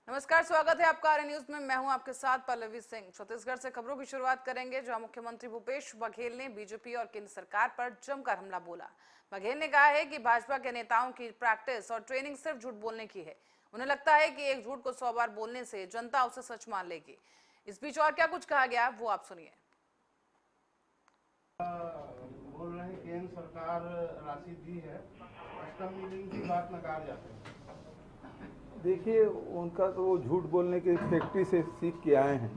नमस्कार, स्वागत है आपका आर्य न्यूज में। मैं हूं आपके साथ पल्लवी सिंह। छत्तीसगढ़ से खबरों की शुरुआत करेंगे, जहां मुख्यमंत्री भूपेश बघेल ने बीजेपी और केंद्र सरकार पर जमकर हमला बोला। बघेल ने कहा है कि भाजपा के नेताओं की प्रैक्टिस और ट्रेनिंग सिर्फ झूठ बोलने की है। उन्हें लगता है कि एक झूठ को 100 बार बोलने से जनता उसे सच मान लेगी। इस बीच और क्या कुछ कहा गया वो आप सुनिए। बोल रहे हैं केंद्र सरकार राशि दी है, कस्टम मिलिंग की बात नकार जाते हैं। देखिए, उनका तो वो झूठ बोलने की फैक्ट्री से सीख के आए हैं,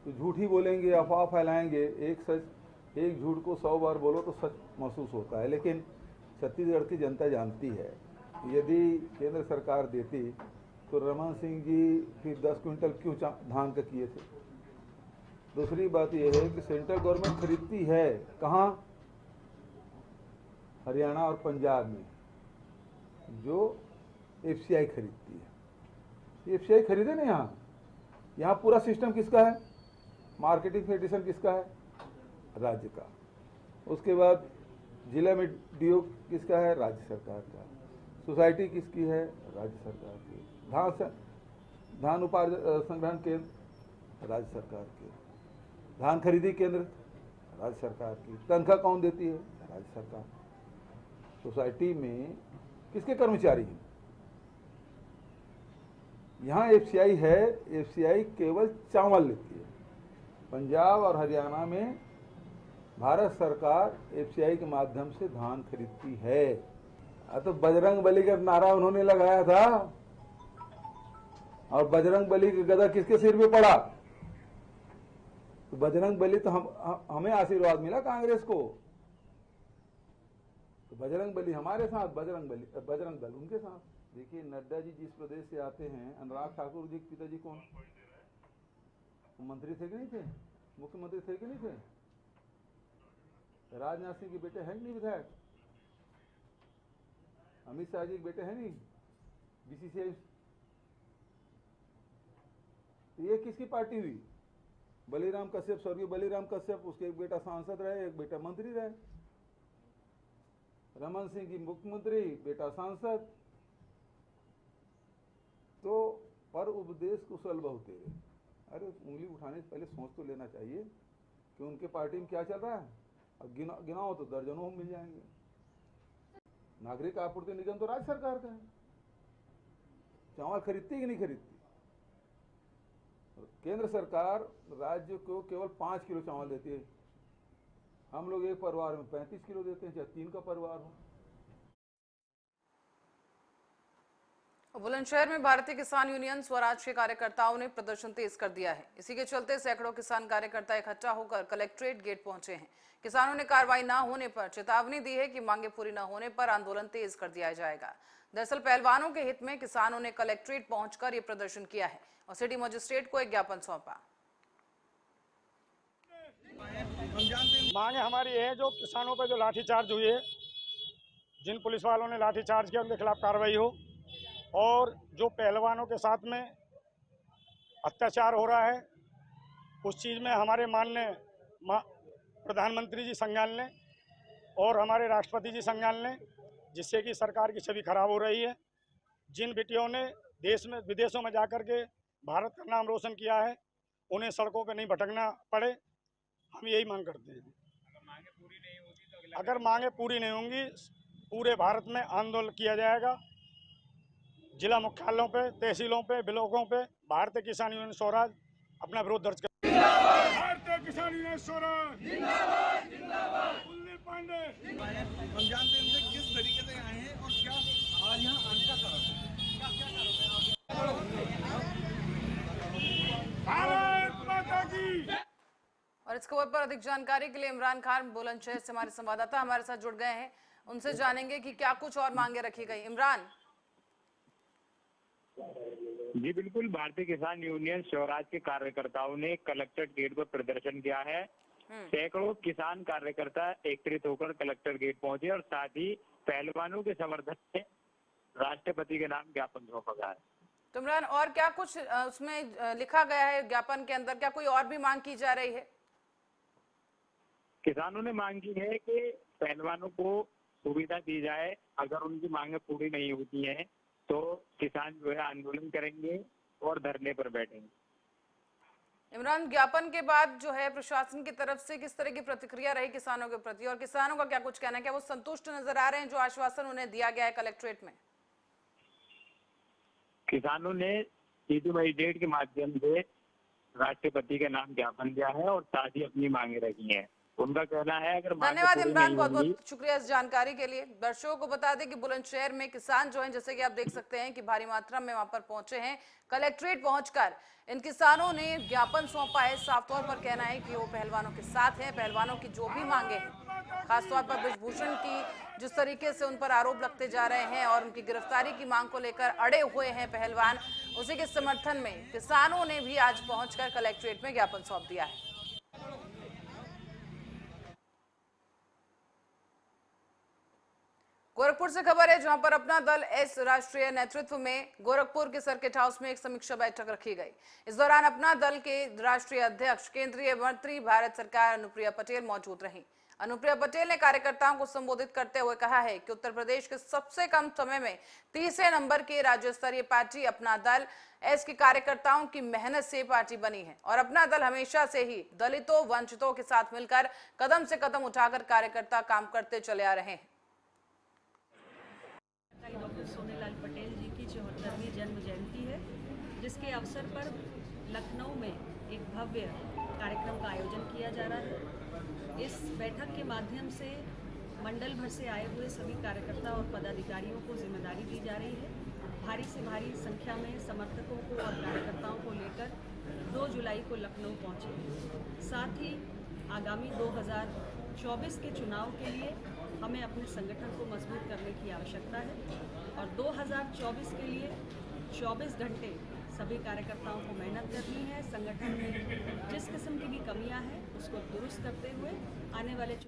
तो झूठ ही बोलेंगे, अफवाह फैलाएंगे। एक झूठ को 100 बार बोलो तो सच महसूस होता है। लेकिन छत्तीसगढ़ की जनता जानती है, यदि केंद्र सरकार देती तो रमन सिंह जी फिर 10 क्विंटल क्यों धान का किए थे। दूसरी बात यह है कि सेंट्रल गवर्नमेंट खरीदती है कहाँ? हरियाणा और पंजाब में, जो एफसीआई खरीदती है। एफसीआई खरीदे ना, यहाँ पूरा सिस्टम किसका है? मार्केटिंग फेडरेशन किसका है? राज्य का। उसके बाद जिला में डीओ किसका है? राज्य सरकार का। सोसाइटी किसकी है? राज्य सरकार की। धान उपार्जन संग्रहण केंद्र राज्य सरकार के। धान खरीदी केंद्र राज्य सरकार की। तनख्वाह कौन देती है? राज्य सरकार। सोसाइटी में किसके कर्मचारी हैं? यहाँ एफसीआई है। एफसीआई केवल चावल लेती है। पंजाब और हरियाणा में भारत सरकार एफसीआई के माध्यम से धान खरीदती है। तो बजरंग बली का नारा उन्होंने लगाया था, और बजरंग बली का गदा किसके सिर पे पड़ा? तो बजरंग बली तो हमें आशीर्वाद मिला कांग्रेस को, तो बजरंग बली हमारे साथ, बजरंग दल उनके साथ। देखिए, नड्डा जी जिस प्रदेश से आते हैं, अनुराग ठाकुर जी के पिताजी कौन? मंत्री थे कि नहीं थे? मुख्यमंत्री थे कि नहीं थे? राजनाथ सिंह के बेटे हैं नहीं विधायक? अमित शाह जी के बेटे हैं नहीं बीसीसीआई? तो ये किसकी पार्टी हुई? बलीराम कश्यप, स्वर्गीय बलीराम कश्यप, उसके एक बेटा सांसद रहे, एक बेटा मंत्री रहे। रमन सिंह जी मुख्यमंत्री, बेटा सांसद। तो पर उपदेश कुशल बहुते। अरे उंगली उठाने से पहले सोच तो लेना चाहिए कि उनके पार्टी में क्या चल रहा है। अब गिनाओ तो दर्जनों मिल जाएंगे। नागरिक आपूर्ति निगम तो राज्य सरकार का है। चावल खरीदती है कि नहीं खरीदती? केंद्र सरकार राज्य को केवल 5 किलो चावल देती है। हम लोग एक परिवार में 35 किलो देते हैं, चाहे 3 का परिवार हो। बुलंदशहर में भारतीय किसान यूनियन स्वराज के कार्यकर्ताओं ने प्रदर्शन तेज कर दिया है। इसी के चलते सैकड़ों किसान कार्यकर्ता इकट्ठा होकर कलेक्ट्रेट गेट पहुंचे हैं। किसानों ने कार्रवाई न होने पर चेतावनी दी है कि मांगे पूरी न होने पर आंदोलन तेज कर दिया जाएगा। दरअसल पहलवानों के हित में किसानों ने कलेक्ट्रेट पहुंचकर ये प्रदर्शन किया है और सिटी मजिस्ट्रेट को एक ज्ञापन सौंपा। मांगे हमारी है, जो किसानों पर जो लाठीचार्ज हुई है, जिन पुलिस वालों ने लाठीचार्ज किया उनके खिलाफ कार्रवाई हो, और जो पहलवानों के साथ में अत्याचार हो रहा है उस चीज़ में हमारे माननीय प्रधानमंत्री जी संज्ञान लें और हमारे राष्ट्रपति जी संज्ञान लें, जिससे कि सरकार की छवि खराब हो रही है। जिन बेटियों ने देश में विदेशों में जाकर के भारत का नाम रोशन किया है, उन्हें सड़कों पर नहीं भटकना पड़े, हम यही मांग करते हैं। अगर मांगे पूरी नहीं होंगी, पूरे भारत में आंदोलन किया जाएगा। जिला मुख्यालयों पे, तहसीलों पे, ब्लॉकों पे भारतीय किसान यूनियन स्वराज अपना विरोध दर्ज कर। भारतीय किसान यूनियन स्वराज जिंदाबाद, जिंदाबाद। पांडे, हम जानते हैं किस तरीके से आए हैं और क्या आज यहाँ आने का कारण है, क्या भारत माता की। और इस खबर पर अधिक जानकारी के लिए इमरान खान बुलंदशहर से हमारे संवाददाता हमारे साथ जुड़ गए हैं। उनसे जानेंगे कि क्या कुछ और मांगे रखी गई। इमरान। जी बिल्कुल, भारतीय किसान यूनियन स्वराज के कार्यकर्ताओं ने कलेक्ट्रेट गेट पर प्रदर्शन किया है। सैकड़ों किसान कार्यकर्ता एकत्रित होकर कलेक्टर गेट पहुंचे और साथ ही पहलवानों के समर्थन में राष्ट्रपति के नाम ज्ञापन सौंपा गया है। तो इमरान, और क्या कुछ उसमें लिखा गया है ज्ञापन के अंदर? क्या कोई और भी मांग की जा रही है? किसानों ने मांग की है कि पहलवानों को सुविधा दी जाए, अगर उनकी मांगे पूरी नहीं होती हैं तो किसान जो है आंदोलन करेंगे और धरने पर बैठेंगे। इमरान, ज्ञापन के बाद जो है प्रशासन की तरफ से किस तरह की प्रतिक्रिया रही किसानों के प्रति, और किसानों का क्या कुछ कहना है? क्या वो संतुष्ट नजर आ रहे हैं जो आश्वासन उन्हें दिया गया है कलेक्ट्रेट में? किसानों ने सीधे मजिस्ट्रेट के माध्यम से राष्ट्रपति का नाम ज्ञापन दिया है और साथ ही अपनी मांगे रखी हैं। उनका कहना है अगर धन्यवाद इमरान, बहुत बहुत शुक्रिया इस जानकारी के लिए। दर्शकों को बता दें कि बुलंदशहर में किसान जो हैं, जैसे कि आप देख सकते हैं कि भारी मात्रा में वहां पर पहुंचे हैं। कलेक्ट्रेट पहुंचकर इन किसानों ने ज्ञापन सौंपा है। साफ तौर पर कहना है कि वो पहलवानों के साथ हैं, पहलवानों की जो भी मांगे हैं, खासतौर पर ब्रजभूषण की जिस तरीके से उन पर आरोप लगते जा रहे हैं और उनकी गिरफ्तारी की मांग को लेकर अड़े हुए हैं पहलवान, उसी के समर्थन में किसानों ने भी आज पहुंचकर कलेक्ट्रेट में ज्ञापन सौंप दिया है। गोरखपुर से खबर है, जहां पर अपना दल एस राष्ट्रीय नेतृत्व में गोरखपुर के सर्किट हाउस में एक समीक्षा बैठक रखी गई। इस दौरान अपना दल के राष्ट्रीय अध्यक्ष केंद्रीय मंत्री भारत सरकार अनुप्रिया पटेल मौजूद रहीं। अनुप्रिया पटेल ने कार्यकर्ताओं को संबोधित करते हुए कहा है कि उत्तर प्रदेश के सबसे कम समय में तीसरे नंबर की राज्य स्तरीय पार्टी अपना दल एस के कार्यकर्ताओं की मेहनत से पार्टी बनी है और अपना दल हमेशा से ही दलितों वंचितों के साथ मिलकर कदम से कदम उठाकर कार्यकर्ता काम करते चले आ रहे हैं। डॉक्टर सोनेलाल पटेल जी की 74वीं जन्म जयंती है, जिसके अवसर पर लखनऊ में एक भव्य कार्यक्रम का आयोजन किया जा रहा है। इस बैठक के माध्यम से मंडल भर से आए हुए सभी कार्यकर्ता और पदाधिकारियों को जिम्मेदारी दी जा रही है। भारी से भारी संख्या में समर्थकों को और कार्यकर्ताओं को लेकर 2 जुलाई को लखनऊ पहुंचे। साथ ही आगामी 2024 के चुनाव के लिए हमें अपने संगठन को मजबूत करने की आवश्यकता है और 2024 के लिए 24 घंटे सभी कार्यकर्ताओं को मेहनत करनी है। संगठन में जिस किस्म की भी कमियां हैं उसको दुरुस्त करते हुए आने वाले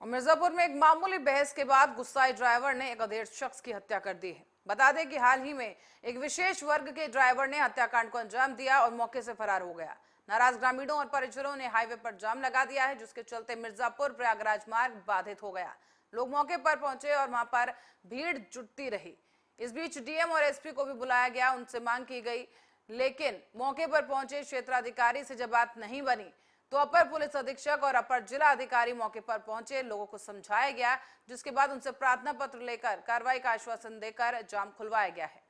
मिर्जापुर में एक मामूली बहस के बाद गुस्साए ड्राइवर ने एक अधेड़ शख्स की हत्या कर दी है। बता दें कि हाल ही में एक विशेष वर्ग के ड्राइवर ने हत्याकांड को अंजाम दिया और मौके से फरार हो गया। नाराज ग्रामीणों और परिजनों ने हाईवे पर जाम लगा दिया है, जिसके चलते मिर्जापुर प्रयागराज मार्ग बाधित हो गया। लोग मौके पर पहुंचे और वहां पर भीड़ जुटती रही। इस बीच डीएम और एसपी को भी बुलाया गया, उनसे मांग की गई, लेकिन मौके पर पहुंचे क्षेत्राधिकारी से जब बात नहीं बनी तो अपर पुलिस अधीक्षक और अपर जिला अधिकारी मौके पर पहुंचे। लोगों को समझाया गया, जिसके बाद उनसे प्रार्थना पत्र लेकर कार्रवाई का आश्वासन देकर जाम खुलवाया गया है।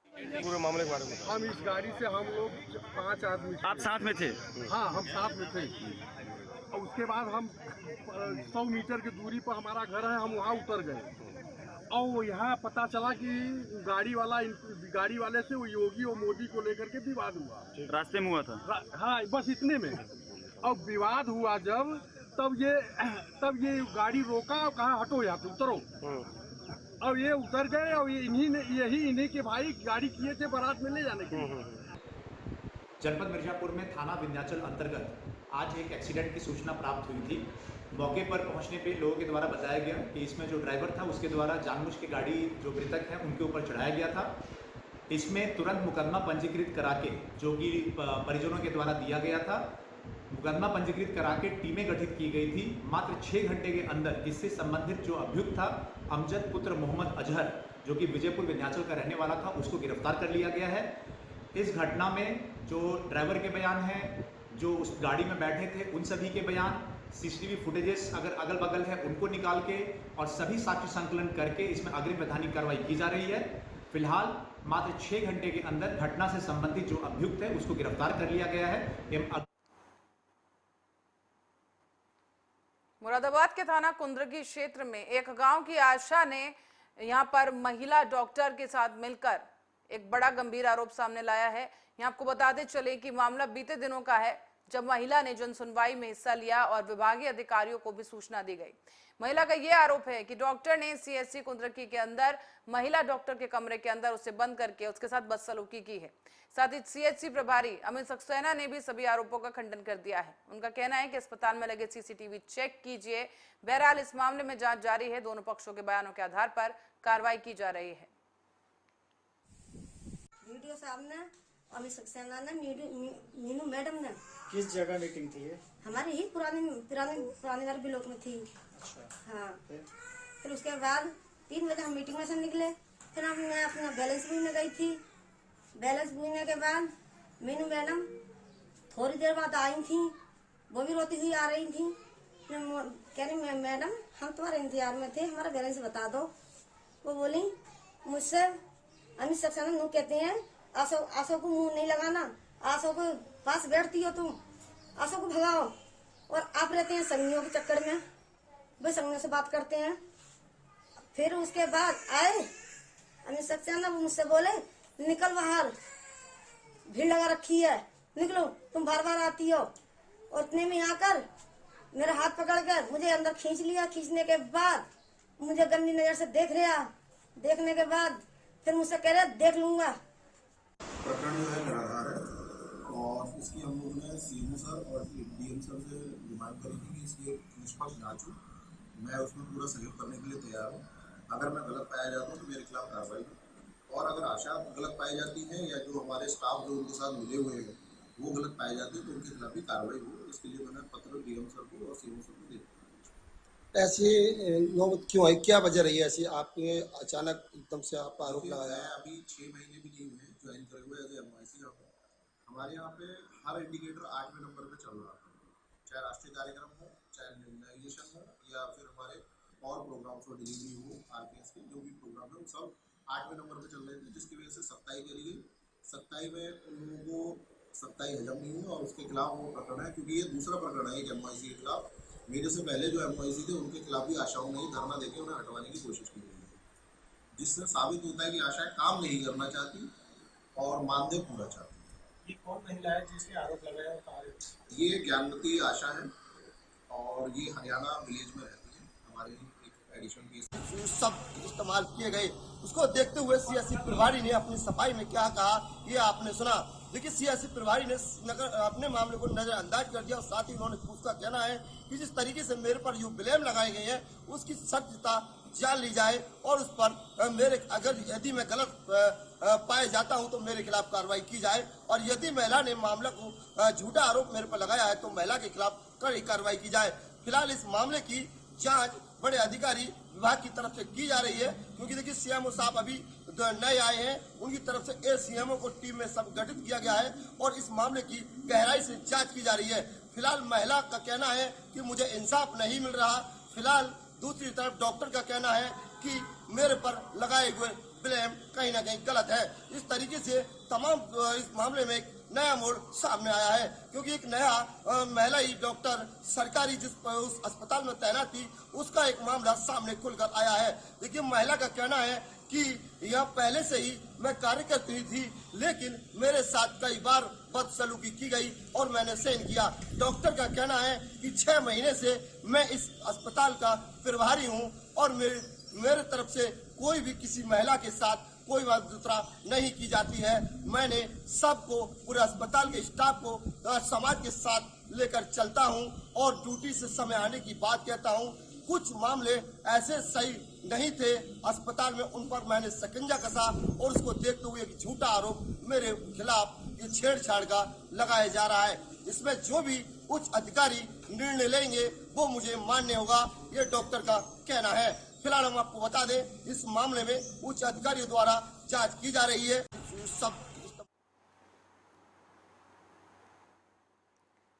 पूरे मामले के बारे में हम इस गाड़ी से हम लोग 5 आदमी आप साथ में थे? हाँ, हम साथ में थे। और उसके बाद हम 100 मीटर की दूरी पर हमारा घर है, हम वहाँ उतर गए और यहाँ पता चला कि गाड़ी वाले से वो योगी और मोदी को लेकर के विवाद हुआ। रास्ते में हुआ था? हाँ, बस इतने में। और विवाद हुआ जब तब ये गाड़ी रोका और कहा हटो यहाँ से, उतरो। और ये उतर गए और ये इन्हीं के भाई गाड़ी किए थे बारात में ले जाने के लिए। जनपद मिर्जापुर में थाना विंध्याचल अंतर्गत आज एक एक्सीडेंट की सूचना प्राप्त हुई थी। मौके पर पहुंचने पे लोगों के द्वारा बताया गया कि इसमें जो ड्राइवर था उसके द्वारा जानबूझ के गाड़ी जो मृतक है उनके ऊपर चढ़ाया गया था। इसमें तुरंत मुकदमा पंजीकृत करा के जो कि परिजनों के द्वारा दिया गया था, मुकदमा पंजीकृत करा के टीमें गठित की गई थी। मात्र 6 घंटे के अंदर इससे संबंधित जो अभियुक्त था अमजद पुत्र मोहम्मद अजहर, जो कि विजयपुर विंध्याचल का रहने वाला था, उसको गिरफ्तार कर लिया गया है। इस घटना में जो ड्राइवर के बयान हैं, जो उस गाड़ी में बैठे थे उन सभी के बयान, सीसीटीवी फुटेजेस अगर अगल बगल है उनको निकाल के और सभी साक्ष्य संकलन करके इसमें अग्रिम वैधानिक कार्रवाई की जा रही है। फिलहाल मात्र 6 घंटे के अंदर घटना से संबंधित जो अभियुक्त है उसको गिरफ्तार कर लिया गया है। मुरादाबाद के थाना कुंद्रगी क्षेत्र में एक गांव की आशा ने यहां पर महिला डॉक्टर के साथ मिलकर एक बड़ा गंभीर आरोप सामने लाया है। यहां आपको बताते चले कि मामला बीते दिनों का है, जब महिला ने जन सुनवाई में हिस्सा लिया और विभागीय अधिकारियों को भी सूचना दी गई। महिला का यह आरोप है कि डॉक्टर ने सीएचसी कुंद्रकी के अंदर महिला डॉक्टर के कमरे के अंदर उसे बंद करके उसके साथ बदसलूकी की है। साथ ही सीएचसी प्रभारी अमित सक्सेना ने भी सभी आरोपों का खंडन कर दिया है। उनका कहना है कि अस्पताल में लगे सीसीटीवी चेक कीजिए। बहरहाल इस मामले में जांच जारी है। दोनों पक्षों के बयानों के आधार पर कार्रवाई की जा रही है। वीडियो साहब ने अमित सक्सेना ने मीनू मैडम ने किस जगह मीटिंग थी ये? हमारी ही पुरानी वाली ब्लॉक में थी। हाँ, फिर उसके बाद 3 बजे हम मीटिंग में से निकले। फिर मैं अपना बैलेंस बुझने गई थी। बैलेंस बुझने के बाद मीनू मैडम थोड़ी देर बाद आई थी, वो भी रोती हुई आ रही थी। कह रही मैडम हम तुम्हारे इंतजार में थे, हमारा बैलेंस बता दो। वो बोली मुझसे अमित सक्सेना नु कहते हैं आशो को मुंह नहीं लगाना, आशो को पास बैठती हो तुम, आशो को भगाओ। और आप रहते हैं संगियों के चक्कर में, वे संगियों से बात करते हैं। फिर उसके बाद आए अमित सक्सेना, वो मुझसे बोले निकल बाहर, भीड़ लगा रखी है, निकलो, तुम बार बार आती हो। और इतने में आकर मेरा हाथ पकड़कर मुझे अंदर खींच लिया। खींचने के बाद मुझे गंदी नजर से देख रहा। देखने के बाद फिर मुझसे कह रहे देख लूंगा। प्रकरण जो है निराधार है और इसकी हम लोग ने सीएमओ सर और डीएम सर से डिमांड करी थी कि इसकी एक निष्पक्ष जांच हो। मैं उसमें पूरा सहयोग करने के लिए तैयार हूँ। अगर मैं गलत पाया जाता हूँ तो मेरे खिलाफ कार्रवाई हो, और अगर आशा गलत पाई जाती है या जो हमारे स्टाफ जो उनके साथ मिले हुए हैं वो गलत पाए जाते हैं तो उनके खिलाफ भी कार्रवाई हो। इसके लिए मैंने पत्र डीएम सर को और सीएमओ सर को दिया। ऐसी नौबत क्यों आई, क्या वजह रही है ऐसी? आपने अचानक एकदम से आप आरोप लगाया। अभी 6 महीने भी नहीं हुए ज्वाइन करे हुए एज एमआईसी। हमारे यहाँ पे हर इंडिकेटर 8वें नंबर पे चल रहा है, चाहे राष्ट्रीय कार्यक्रम हो, चाहे न्यूनलाइजेशन हो, या फिर हमारे और प्रोग्राम्स और डिलीवरी हो, आरपीएस के जो भी प्रोग्राम है वो सब 8वें नंबर पे चल रहे थे, जिसकी वजह से 27 करी गई। 27 में उन लोगों को 27 हजम नहीं हुआ और उसके खिलाफ वो प्रकरण है, क्योंकि ये दूसरा प्रकरण है एक एमआईसी के खिलाफ। मेरे से पहले जो एमआईसी थे उनके खिलाफ भी आशाओं ने ही धरना देके उन्हें हटवाने की कोशिश की गई है, जिससे साबित होता है कि आशाएं काम नहीं करना चाहती और मानदेय पूरा चाहती। ये कौन महिला है जिसके आरोप लगाया? ये ज्ञानवती आशा है और ये हरियाणा विलेज में रहती है। हमारे एक एडिशन की सब इस्तेमाल किए गए, उसको देखते हुए सियासी प्रभारी ने अपनी सफाई में क्या कहा ये आपने सुना। देखिए, सियासी प्रभारी ने अपने मामले को नजरअंदाज कर दिया और साथ ही उन्होंने उसका कहना है कि जिस तरीके से मेरे पर जो ब्लेम लगाए गए हैं उसकी सत्यता जान ली जाए और उस पर यदि मैं गलत पाए जाता हूं तो मेरे खिलाफ कार्रवाई की जाए, और यदि महिला ने मामला को झूठा आरोप मेरे पर लगाया है तो महिला के खिलाफ कड़ी कार्रवाई की जाए। फिलहाल इस मामले की जांच बड़े अधिकारी विभाग की तरफ से की जा रही है, क्योंकि देखिए सीएमओ साहब अभी नए आए हैं, उनकी तरफ से एसीएमओ को टीम में सब गठित किया गया है और इस मामले की गहराई से जांच की जा रही है। फिलहाल महिला का कहना है कि मुझे इंसाफ नहीं मिल रहा। फिलहाल दूसरी तरफ डॉक्टर का कहना है कि मेरे पर लगाए हुए ब्लेम कहीं ना कहीं गलत है। इस तरीके से तमाम इस मामले में एक नया मोड़ सामने आया है, क्योंकि एक नया महिला ही डॉक्टर सरकारी उस अस्पताल में तैनात थी, उसका एक मामला सामने खुलकर आया है। देखिए, महिला का कहना है कि यह पहले से ही मैं कार्य करती थी, लेकिन मेरे साथ कई बार बदसलूकी की गई और मैंने सहन किया। डॉक्टर का कहना है कि 6 महीने से मैं इस अस्पताल का प्रभारी हूं और मेरे तरफ से कोई भी किसी महिला के साथ कोई बात दूसरा नहीं की जाती है। मैंने सबको, पूरे अस्पताल के स्टाफ को समाज के साथ लेकर चलता हूं और ड्यूटी से समय आने की बात कहता हूं। कुछ मामले ऐसे सही नहीं थे अस्पताल में, उन पर मैंने शिकंजा कसा और उसको देखते हुए एक झूठा आरोप मेरे खिलाफ ये छेड़छाड़ का लगाया जा रहा है। इसमें जो भी उच्च अधिकारी निर्णय लेंगे वो मुझे मान्य होगा, ये डॉक्टर का कहना है। फिलहाल हम आपको बता दें, इस मामले में उच्च अधिकारियों द्वारा जांच की जा रही है।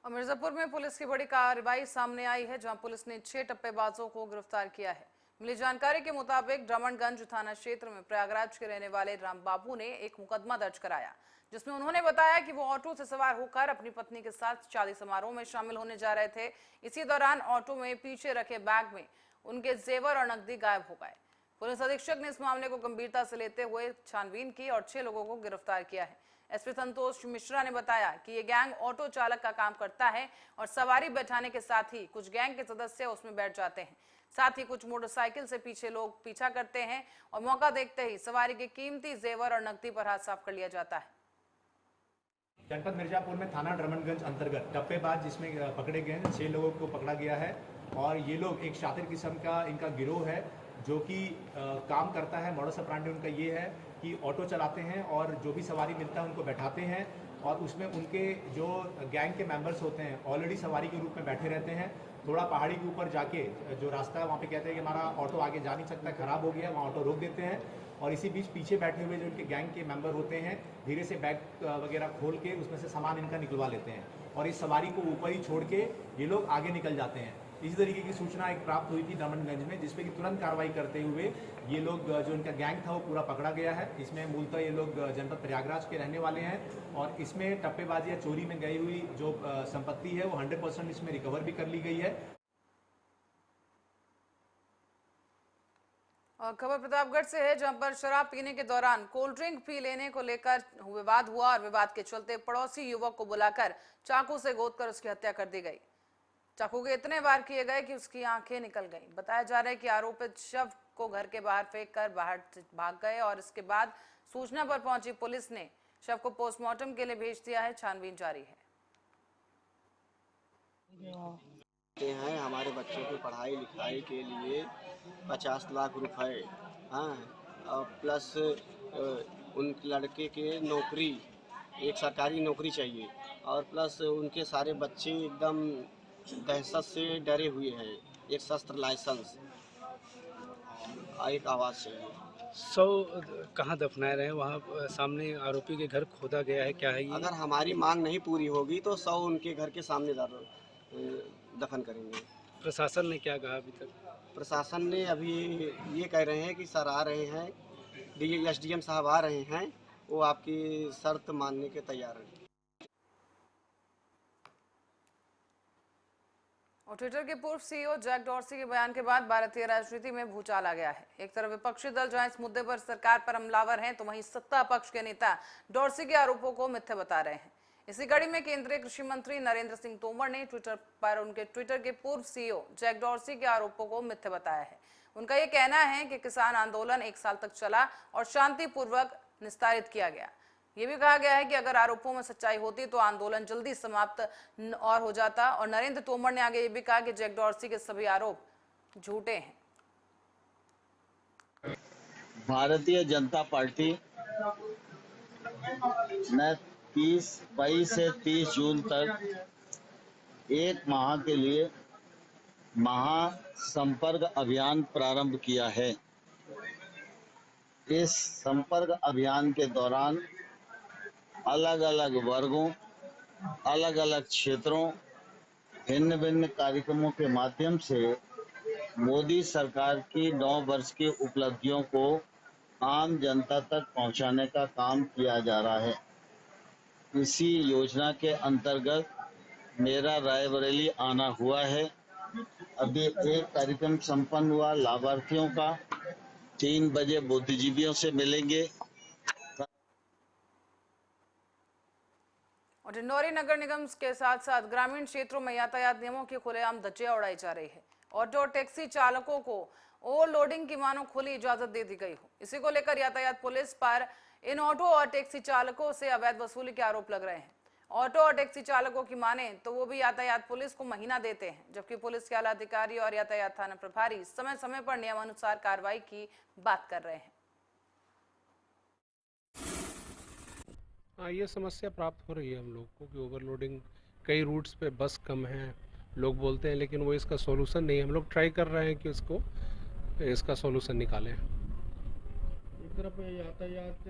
मिर्जापुर में पुलिस की बड़ी कार्रवाई सामने आई है, जहां पुलिस ने 6 टप्पेबाजों को गिरफ्तार किया है। मिली जानकारी के मुताबिक रमणगंज थाना क्षेत्र में प्रयागराज के रहने वाले राम बाबू ने एक मुकदमा दर्ज कराया, जिसमें उन्होंने बताया कि वो ऑटो से सवार होकर अपनी पत्नी के साथ शादी समारोह में शामिल होने जा रहे थे। इसी दौरान ऑटो में पीछे रखे बैग में उनके जेवर और नकदी गायब हो गए। पुलिस अधीक्षक ने इस मामले को गंभीरता से लेते हुए छानबीन की और 6 लोगों को गिरफ्तार किया है। एसपी संतोष मिश्रा ने बताया कि ये गैंग ऑटो चालक का काम करता है और सवारी बैठाने के साथ ही कुछ गैंग के सदस्य उसमें बैठ जाते हैं। साथ ही कुछ मोटरसाइकिल से पीछे लोग पीछा करते हैं और मौका देखते ही सवारी के कीमती जेवर और नकदी पर हाथ साफ कर लिया जाता है। जनपद मिर्जापुर में थाना रमणगंज अंतर्गत टप्पेबाज जिसमें पकड़े गए हैं 6 लोगों को पकड़ा गया है और ये लोग एक शातिर किस्म का इनका गिरोह है, जो कि काम करता है। मॉडस ऑपरेंडी उनका ये है कि ऑटो चलाते हैं और जो भी सवारी मिलता है उनको बैठाते हैं और उसमें उनके जो गैंग के मेंबर्स होते हैं ऑलरेडी सवारी के रूप में बैठे रहते हैं। थोड़ा पहाड़ी के ऊपर जाके जो रास्ता है वहाँ पे कहते हैं कि हमारा ऑटो आगे जा नहीं सकता, ख़राब हो गया, वहाँ ऑटो रोक देते हैं और इसी बीच पीछे बैठे हुए जो उनके गैंग के मेंबर होते हैं धीरे से बैग वगैरह खोल के उसमें से सामान इनका निकलवा लेते हैं और इस सवारी को ऊपर ही छोड़ के ये लोग आगे निकल जाते हैं। इसी तरीके की सूचना एक प्राप्त हुई थी दमनगंज में, जिसपे कि तुरंत कार्रवाई करते हुए ये लोग जो इनका गैंग था वो पूरा पकड़ा गया है। इसमें मूलतः ये लोग जनपद प्रयागराज के रहने वाले हैं और इसमें टप्पेबाजी या चोरी में गई हुई जो संपत्ति है वो 100% इसमें रिकवर भी कर ली गई है। और खबर प्रतापगढ़ से है, जहां पर शराब पीने के दौरान कोल्ड ड्रिंक पी लेने को लेकर विवाद हुआ और विवाद के चलते पड़ोसी युवक को बुलाकर चाकू से गोदकर उसकी हत्या कर दी गई। चाकू के इतने वार किए गए कि उसकी आंखें निकल गईं। बताया जा रहा है कि आरोपित शव को घर के बाहर फेंक कर बाहर भाग गए और इसके बाद सूचना पर पहुंची पुलिस ने शव को पोस्टमार्टम के लिए भेज दिया है। छानबीन जारी है। हैं हमारे बच्चों की पढ़ाई लिखाई के लिए 50 लाख रुपए, हाँ, और प्लस उन लड़के के नौकरी, एक सरकारी नौकरी चाहिए और प्लस उनके सारे बच्चे एकदम दहशत से डरे हुए हैं। एक शस्त्र लाइसेंस, एक आवाज़ चाहिए। कहाँ दफनाए रहे हैं? वहाँ सामने आरोपी के घर खोदा गया है, क्या है ये? अगर हमारी मांग नहीं पूरी होगी तो 100 उनके घर के सामने दफन करेंगे। प्रशासन ने क्या कहा अभी तक? प्रशासन ने अभी ये कह रहे हैं कि सर आ रहे हैं, SDM साहब आ रहे हैं, वो आपकी शर्त मानने के तैयार हैं। और ट्विटर के पूर्व CEO जैक डॉर्सी के बयान के बाद भारतीय राजनीति में भूचाल आ गया है। एक तरफ विपक्षी दल जहां इस मुद्दे पर सरकार पर हमलावर हैं, तो वहीं सत्ता पक्ष के नेता डॉर्सी के आरोपों को मिथ्या बता रहे हैं। इसी कड़ी में केंद्रीय कृषि मंत्री नरेंद्र सिंह तोमर ने ट्विटर पर उनके ट्विटर के पूर्व CEO जैक डॉर्सी के आरोपों को मिथ्या बताया है। उनका ये कहना है कि किसान आंदोलन 1 साल तक चला और शांतिपूर्वक निस्तारित किया गया। ये भी कहा गया है कि अगर आरोपों में सच्चाई होती तो आंदोलन जल्दी समाप्त और हो जाता। और नरेंद्र तोमर ने आगे ये भी कहा कि जैक डॉर्सी के सभी आरोप झूठे हैं। भारतीय जनता पार्टी ने 22 से 30 जून तक 1 माह के लिए महासंपर्क अभियान प्रारंभ किया है। इस संपर्क अभियान के दौरान अलग अलग वर्गों, अलग अलग क्षेत्रों, भिन्न भिन्न कार्यक्रमों के माध्यम से मोदी सरकार की 9 वर्ष की उपलब्धियों को आम जनता तक पहुंचाने का काम किया जा रहा है। इसी योजना के अंतर्गत मेरा रायबरेली आना हुआ है। अभी एक कार्यक्रम संपन्न हुआ लाभार्थियों का। 3 बजे बुद्धिजीवियों से मिलेंगे। और डिंडौरी नगर निगम के साथ साथ ग्रामीण क्षेत्रों में यातायात नियमों की खुलेआम धज्जियां उड़ाई जा रही है। ऑटो और टैक्सी चालकों को ओवरलोडिंग की मानो खुली इजाजत दे दी गई हो। इसी को लेकर यातायात पुलिस पर इन ऑटो और टैक्सी चालकों से अवैध वसूली के आरोप लग रहे हैं। ऑटो और टैक्सी चालकों की माने तो वो भी यातायात पुलिस को महीना देते हैं, जबकि पुलिस के आला अधिकारी और यातायात थाना प्रभारी समय समय पर नियमानुसार कार्रवाई की बात कर रहे हैं। हाँ, ये समस्या प्राप्त हो रही है हम लोग को कि ओवरलोडिंग, कई रूट्स पे बस कम है लोग बोलते हैं, लेकिन वो इसका सॉल्यूशन नहीं है। हम लोग ट्राई कर रहे हैं कि इसका सॉल्यूशन निकालें। एक तरफ यातायात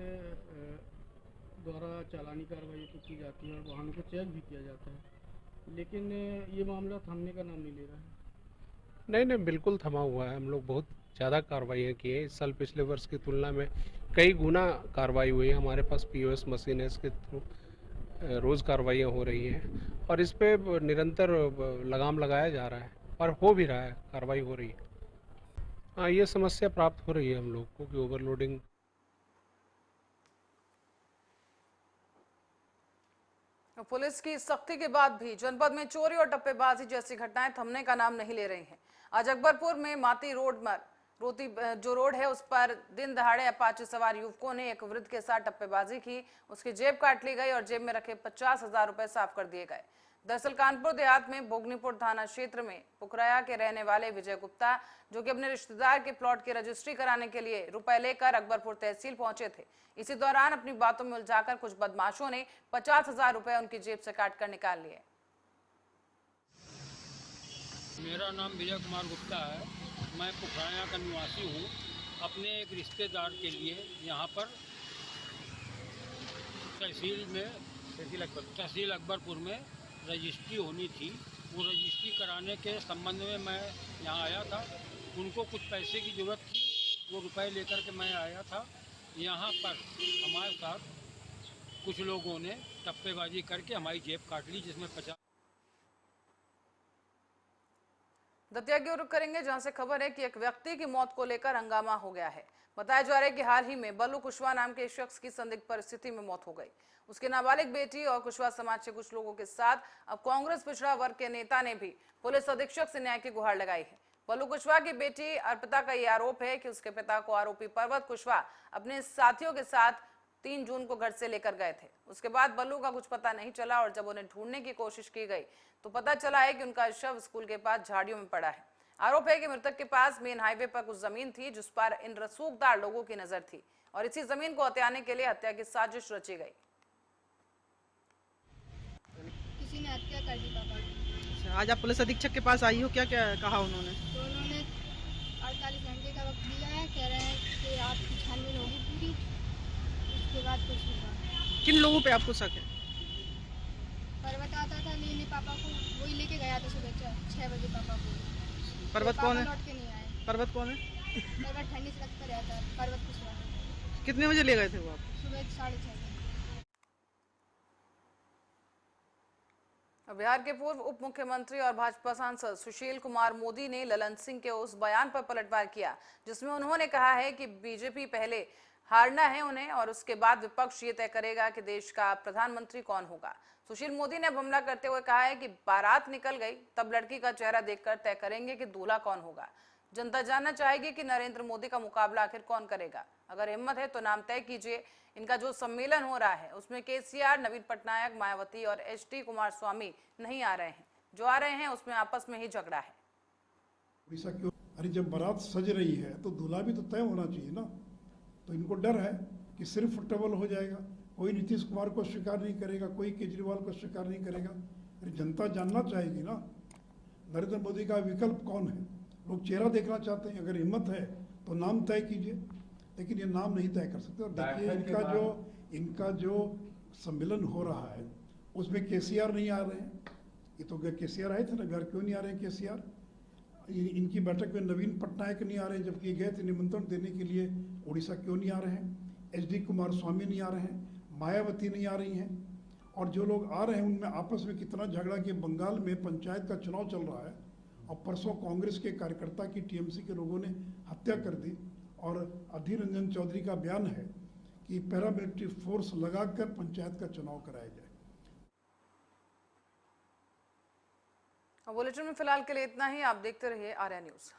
द्वारा चालानी कार्रवाई तो की जाती है और वाहनों को चेक भी किया जाता है, लेकिन ये मामला थमने का नाम नहीं ले रहा है। नहीं, बिल्कुल थमा हुआ है। हम लोग बहुत ज़्यादा कार्रवाई की है इस साल। पिछले वर्ष की तुलना में कई गुना कार्रवाई हुई है। हमारे पास POS मशीन है, इसके थ्रू रोज़ कार्रवाइयाँ हो रही हैं और इस पे निरंतर लगाम लगाया जा रहा है और हो भी रहा है, कार्रवाई हो रही है। हाँ, ये समस्या प्राप्त हो रही है हम लोग को कि ओवरलोडिंग। पुलिस की सख्ती के बाद भी जनपद में चोरी और टप्पेबाजी जैसी घटनाएं थमने का नाम नहीं ले रही हैं। आज अकबरपुर में माती रोड है, उस पर दिन दहाड़े अपाचे सवार युवकों ने एक वृद्ध के साथ टप्पेबाजी की। उसकी जेब काट ली गई और जेब में रखे 50,000 रुपए साफ कर दिए गए। दरअसल कानपुर देहात में भोगनीपुर थाना क्षेत्र में पुखराया के रहने वाले विजय गुप्ता, जो कि अपने रिश्तेदार के प्लॉट की रजिस्ट्री कराने के लिए रुपए लेकर अकबरपुर तहसील पहुंचे थे। इसी दौरान अपनी बातों में उलझाकर कुछ बदमाशों ने 50,000 रुपए उनकी जेब से काट कर निकाल लिए। मेरा नाम विजय कुमार गुप्ता है। मैं पुखराया का निवासी हूँ। अपने एक रिश्तेदार के लिए यहाँ पर तहसील अकबरपुर में रजिस्ट्री होनी थी। वो रजिस्ट्री कराने के संबंध में मैं यहाँ आया था। उनको कुछ पैसे की ज़रूरत थी, वो रुपए लेकर के मैं आया था। यहाँ पर हमारे साथ कुछ लोगों ने टप्पेबाजी करके हमारी जेब काट ली, जिसमें 50। दतिया की ओर रुख करेंगे, जहां से खबर है कि एक व्यक्ति की मौत को लेकर हंगामा हो गया है। बताया जा रहा है कि हाल ही में बल्लू कुशवाहा नाम के शख्स की संदिग्ध परिस्थिति में मौत हो गई। उसके नाबालिग बेटी और कुशवाहा समाज के कुछ लोगों के साथ अब कांग्रेस पिछड़ा वर्ग के नेता ने भी पुलिस अधीक्षक से न्याय की गुहार लगाई है। बल्लू कुशवाहा की बेटी अर्पिता का यह आरोप है कि उसके पिता को आरोपी पर्वत कुशवाहा अपने साथियों के साथ 3 जून को घर से लेकर गए थे। उसके बाद बल्लू का कुछ पता नहीं चला और जब उन्हें ढूंढने की कोशिश की गई तो पता चला है कि उनका शव स्कूल के पास झाड़ियों में पड़ा है। आरोप है कि मृतक के पास मेन हाईवे पर कुछ जमीन थी जिस पर इन रसूखदार लोगों की नजर थी और इसी जमीन को हथियाने के लिए हत्या की साजिश रची गई। किसी ने हत्या कर दी पापा की। आज आप पुलिस अधीक्षक के पास आई हो, क्या क्या कहा उन्होंने? तो उन्होंने 48 घंटे का वक्त दिया है। कह रहे हैं कि आपकी छानबीन होगी पूरी, उसके बाद कुछ नहीं कहा। किन लोगों पे आपको शक है? पर्वत आता था लेने पापा को, वही लेके गया था सुबह 6 बजे पापा को। पर्वत कौन है? लौट के नहीं आए। पर्वत कौन है? पर्वत ठंडी सड़क पर रहता है। पर्वत कुशवाहा। कितने बजे ले गए थे वो आप? सुबह 6:30 बजे। बिहार के पूर्व उप मुख्यमंत्री और भाजपा सांसद सुशील कुमार मोदी ने ललन सिंह के उस बयान पर पलटवार किया जिसमें उन्होंने कहा है कि बीजेपी पहले हारना है उन्हें और उसके बाद विपक्ष ये तय करेगा कि देश का प्रधानमंत्री कौन होगा। सुशील मोदी ने हमला करते हुए कहा है कि बारात निकल गई, तब लड़की का चेहरा देखकर तय करेंगे कि दूल्हा कौन होगा। जनता जानना चाहेगी कि नरेंद्र मोदी का मुकाबला आखिर कौन करेगा। अगर हिम्मत है तो नाम तय कीजिए। इनका जो सम्मेलन हो रहा है उसमें केसीआर, नवीन पटनायक, मायावती और एचडी कुमारस्वामी नहीं आ रहे हैं। जो आ रहे हैं उसमें आपस में ही झगड़ा है। उड़ीसा क्यों? अरे जब बारात सज रही है तो दूल्हा भी तो तय होना चाहिए ना। तो इनको डर है कि सिर्फ ट्रबल हो जाएगा, कोई नीतीश कुमार को स्वीकार नहीं करेगा, कोई केजरीवाल को स्वीकार नहीं करेगा। अरे जनता जानना चाहेगी ना नरेंद्र मोदी का विकल्प कौन है। लोग चेहरा देखना चाहते हैं। अगर हिम्मत है तो नाम तय कीजिए, लेकिन ये नाम नहीं तय कर सकते। और देखिए इनका जो सम्मेलन हो रहा है उसमें केसीआर नहीं आ रहे हैं। ये तो केसीआर आए थे ना, घर क्यों नहीं आ रहे हैं केसीआर? इनकी बैठक में नवीन पटनायक नहीं आ रहे हैं, जबकि गए थे निमंत्रण देने के लिए। उड़ीसा क्यों नहीं आ रहे हैं? एचडी कुमारस्वामी नहीं आ रहे हैं, मायावती नहीं आ रही हैं। और जो लोग आ रहे हैं उनमें आपस में कितना झगड़ा कि बंगाल में पंचायत का चुनाव चल रहा है और परसों कांग्रेस के कार्यकर्ता की टीएमसी के लोगों ने हत्या कर दी। और अधीर रंजन चौधरी का बयान है कि पैरामिलिट्री फोर्स लगाकर पंचायत का चुनाव कराया जाए। बुलेटिन में फिलहाल के लिए इतना ही। आप देखते रहिए आर्या न्यूज।